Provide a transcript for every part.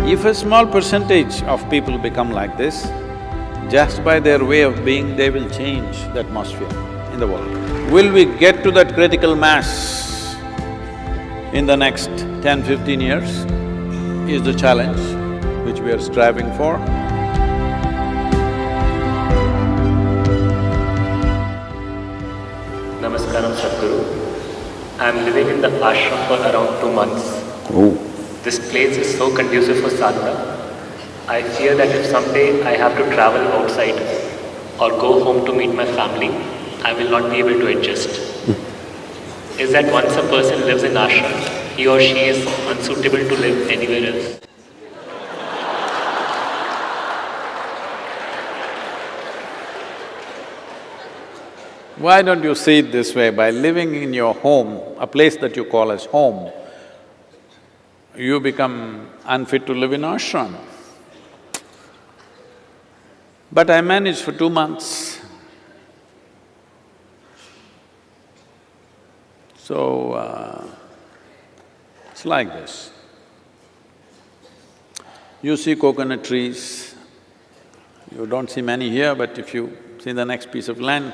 If a small percentage of people become like this, just by their way of being, they will change the atmosphere in the world. Will we get to that critical mass in the next 10-15 years is the challenge which we are striving for. Namaskaram, Sadhguru. I am living in the ashram for around 2 months. This place is so conducive for sadhana. I fear that if someday I have to travel outside or go home to meet my family, I will not be able to adjust. Is that once a person lives in ashram, he or she is unsuitable to live anywhere else? Why don't you see it this way? By living in your home, a place that you call as home, you become unfit to live in ashram. But I managed for 2 months. So, it's like this. You see coconut trees, you don't see many here, but if you see the next piece of land,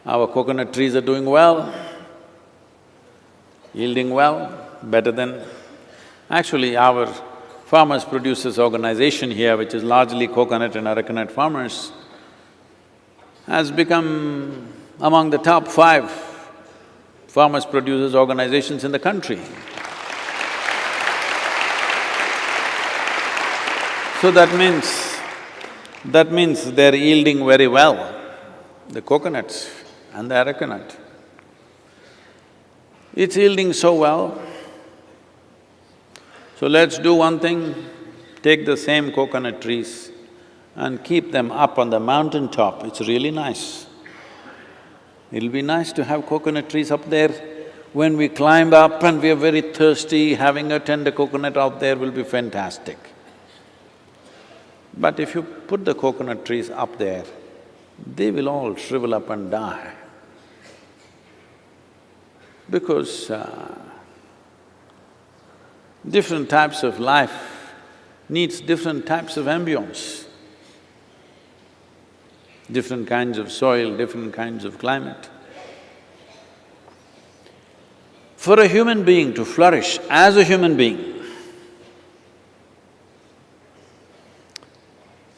our coconut trees are doing well, yielding well, better than… Actually, our farmers producers organization here, which is largely coconut and arecanut farmers, has become among the top 5 farmers producers organizations in the country. So that means they're yielding very well, the coconuts and the arecanut. It's yielding so well. So let's do one thing, take the same coconut trees and keep them up on the mountain top. It's really nice. It'll be nice to have coconut trees up there. When we climb up and we are very thirsty, having a tender coconut out there will be fantastic. But if you put the coconut trees up there, they will all shrivel up and die. Because different types of life needs different types of ambience, different kinds of soil, different kinds of climate. For a human being to flourish as a human being,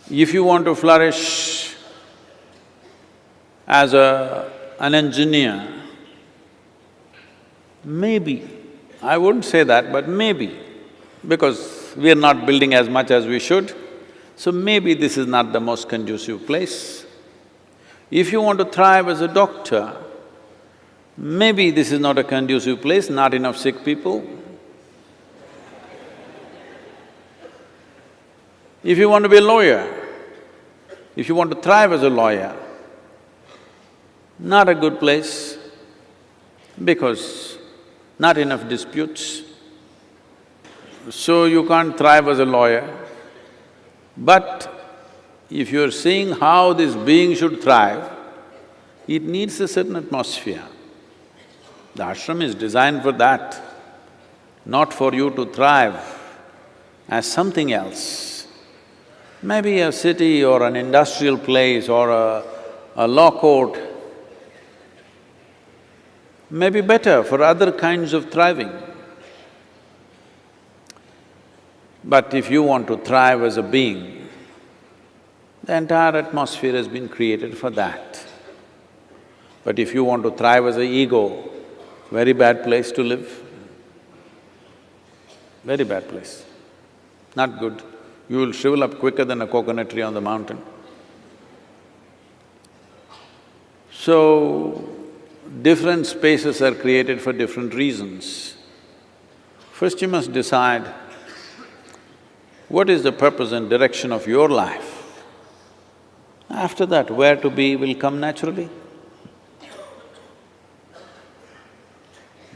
if you want to flourish as an engineer, maybe, I wouldn't say that, but maybe, because we are not building as much as we should, so maybe this is not the most conducive place. If you want to thrive as a doctor, maybe this is not a conducive place, not enough sick people. If you want to be a lawyer, if you want to thrive as a lawyer, not a good place, because not enough disputes, so you can't thrive as a lawyer. But if you're seeing how this being should thrive, it needs a certain atmosphere. The ashram is designed for that, not for you to thrive as something else. Maybe a city or an industrial place or a law court may be better for other kinds of thriving. But if you want to thrive as a being, the entire atmosphere has been created for that. But if you want to thrive as an ego, very bad place to live, very bad place, not good. You will shrivel up quicker than a coconut tree on the mountain. So, different spaces are created for different reasons. First you must decide what is the purpose and direction of your life. After that, where to be will come naturally.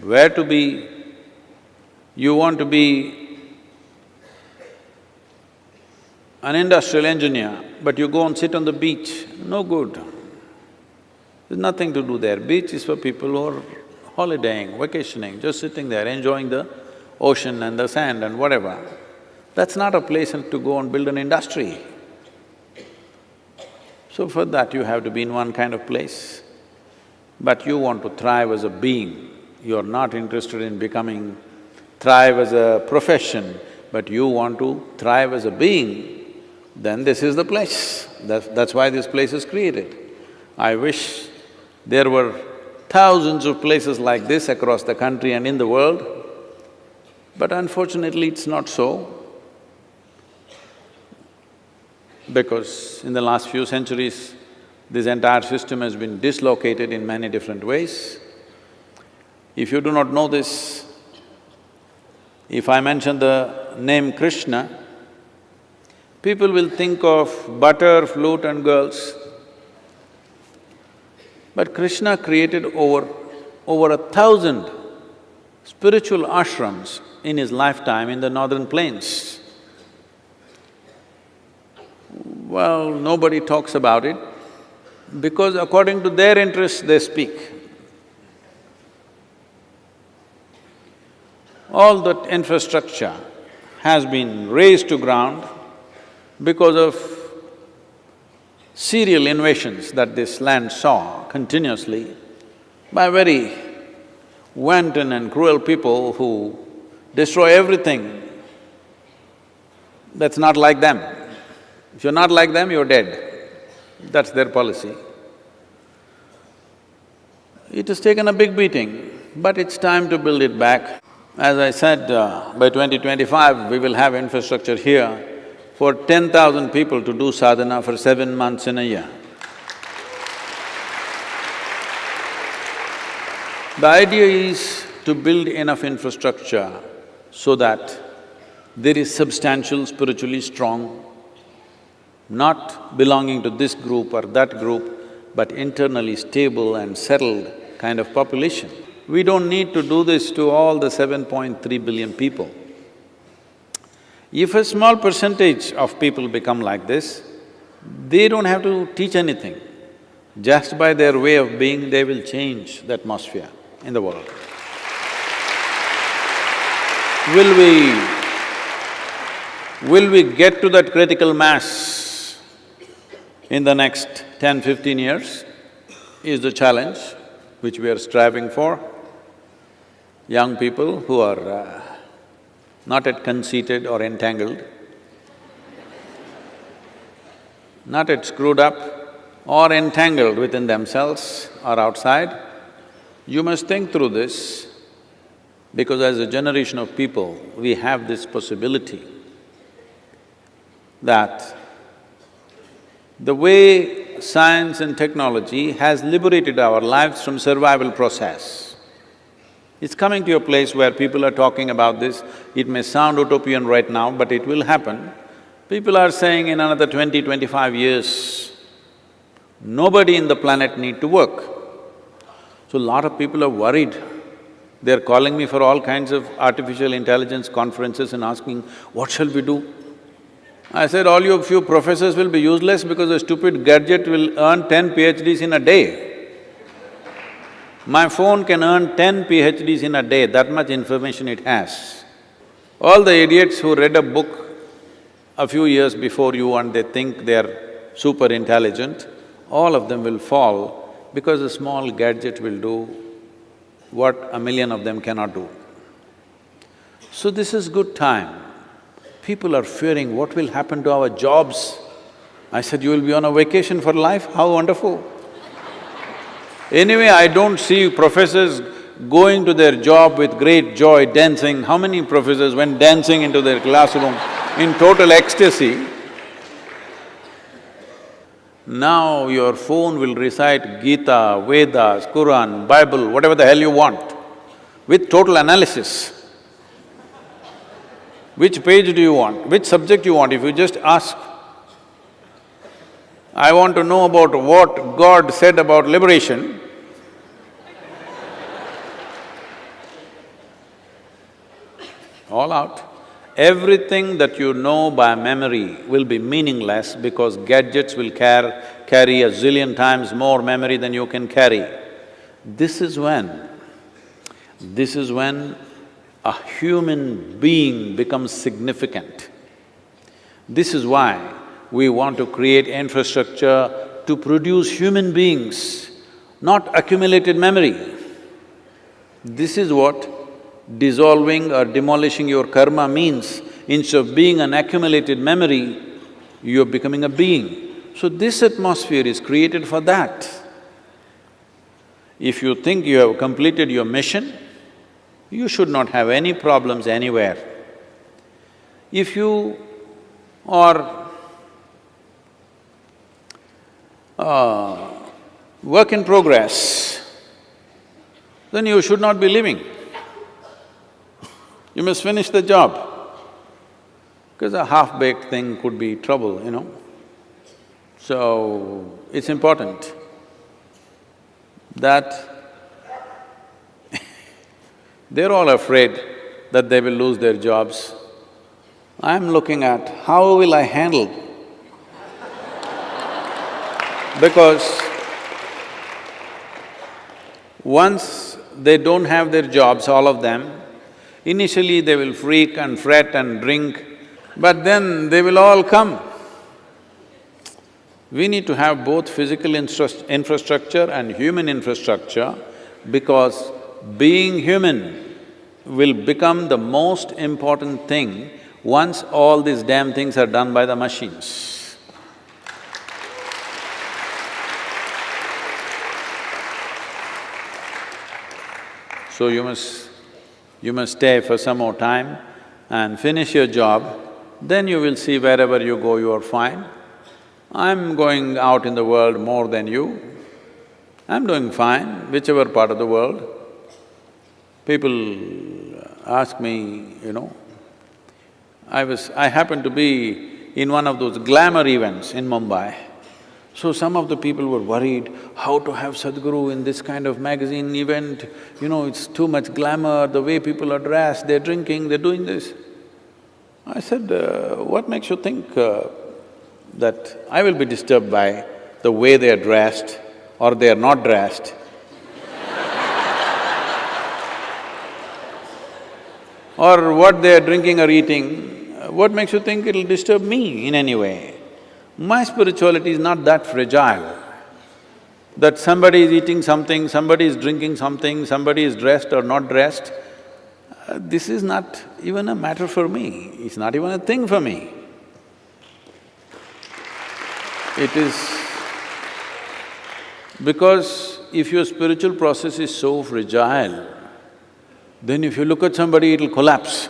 Where to be, you want to be an industrial engineer, but you go and sit on the beach, no good. There's nothing to do there. Beach is for people who are holidaying, vacationing, just sitting there, enjoying the ocean and the sand and whatever. That's not a place to go and build an industry. So for that you have to be in one kind of place. But you want to thrive as a being, you're not interested in thrive as a profession, but you want to thrive as a being, then this is the place. That's why this place is created. I wish there were thousands of places like this across the country and in the world, but unfortunately it's not so. Because in the last few centuries, this entire system has been dislocated in many different ways. If you do not know this, if I mention the name Krishna, people will think of butter, flute and girls. But Krishna created over 1,000 spiritual ashrams in his lifetime in the northern plains. Well, nobody talks about it because according to their interests they speak. All that infrastructure has been razed to ground because of serial invasions that this land saw continuously by very wanton and cruel people who destroy everything that's not like them. If you're not like them, you're dead. That's their policy. It has taken a big beating, but it's time to build it back. As I said, by 2025, we will have infrastructure here for 10,000 people to do sadhana for 7 months in a year. The idea is to build enough infrastructure so that there is substantial, spiritually strong, not belonging to this group or that group, but internally stable and settled kind of population. We don't need to do this to all the 7.3 billion people. If a small percentage of people become like this, they don't have to teach anything. Just by their way of being, they will change the atmosphere in the world. Will we get to that critical mass in the next 10-15 years is the challenge which we are striving for. Young people who are not yet conceited or entangled, not yet screwed up or entangled within themselves or outside, you must think through this, because as a generation of people, we have this possibility that the way science and technology has liberated our lives from survival process. It's coming to a place where people are talking about this. It may sound utopian right now, but it will happen. People are saying in another 20-25 years, nobody in the planet need to work. So a lot of people are worried. They're calling me for all kinds of artificial intelligence conferences and asking, what shall we do? I said, all you few professors will be useless because a stupid gadget will earn 10 PhDs in a day. My phone can earn 10 PhDs in a day, that much information it has. All the idiots who read a book a few years before you and they think they're super intelligent, all of them will fall because a small gadget will do what a million of them cannot do. So this is good time. People are fearing what will happen to our jobs. I said, you will be on a vacation for life, how wonderful. Anyway, I don't see professors going to their job with great joy, dancing. How many professors went dancing into their classroom in total ecstasy? Now your phone will recite Gita, Vedas, Quran, Bible, whatever the hell you want, with total analysis. Which page do you want? Which subject you want? If you just ask, I want to know about what God said about liberation, all out. Everything that you know by memory will be meaningless because gadgets will carry a zillion times more memory than you can carry. This is when a human being becomes significant This is why we want to create infrastructure to produce human beings, not accumulated memory. This is what dissolving or demolishing your karma means. Instead of being an accumulated memory, you're becoming a being. So this atmosphere is created for that. If you think you have completed your mission, you should not have any problems anywhere. If you are work in progress, then you should not be living. You must finish the job, because a half-baked thing could be trouble, you know. So, it's important that they're all afraid that they will lose their jobs. I'm looking at how will I handle? Because once they don't have their jobs, all of them, initially they will freak and fret and drink, but then they will all come. We need to have both physical infrastructure and human infrastructure, because being human will become the most important thing once all these damn things are done by the machines. So you must stay for some more time and finish your job, then you will see wherever you go you are fine. I'm going out in the world more than you. I'm doing fine, whichever part of the world. People ask me, you know, I happened to be in one of those glamour events in Mumbai. So some of the people were worried, how to have Sadhguru in this kind of magazine event, you know, it's too much glamour, the way people are dressed, they're drinking, they're doing this. I said, what makes you think that I will be disturbed by the way they are dressed or they are not dressed? Or what they are drinking or eating, what makes you think it'll disturb me in any way? My spirituality is not that fragile, that somebody is eating something, somebody is drinking something, somebody is dressed or not dressed. This is not even a matter for me, it's not even a thing for me. It is… because if your spiritual process is so fragile, then if you look at somebody, it'll collapse.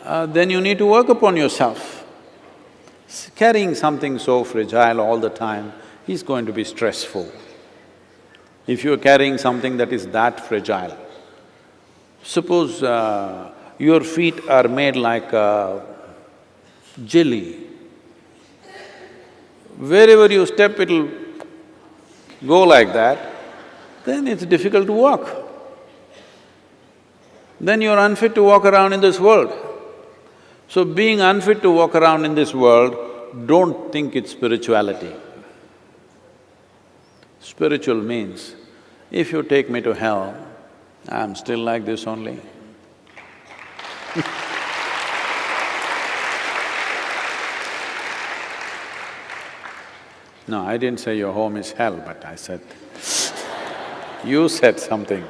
Then you need to work upon yourself. Carrying something so fragile all the time is going to be stressful. If you're carrying something that is that fragile, suppose your feet are made like jelly. Wherever you step, it'll go like that, then it's difficult to walk. Then you're unfit to walk around in this world. So being unfit to walk around in this world, don't think it's spirituality. Spiritual means, if you take me to hell, I'm still like this only. No, I didn't say your home is hell, but I said, you said something.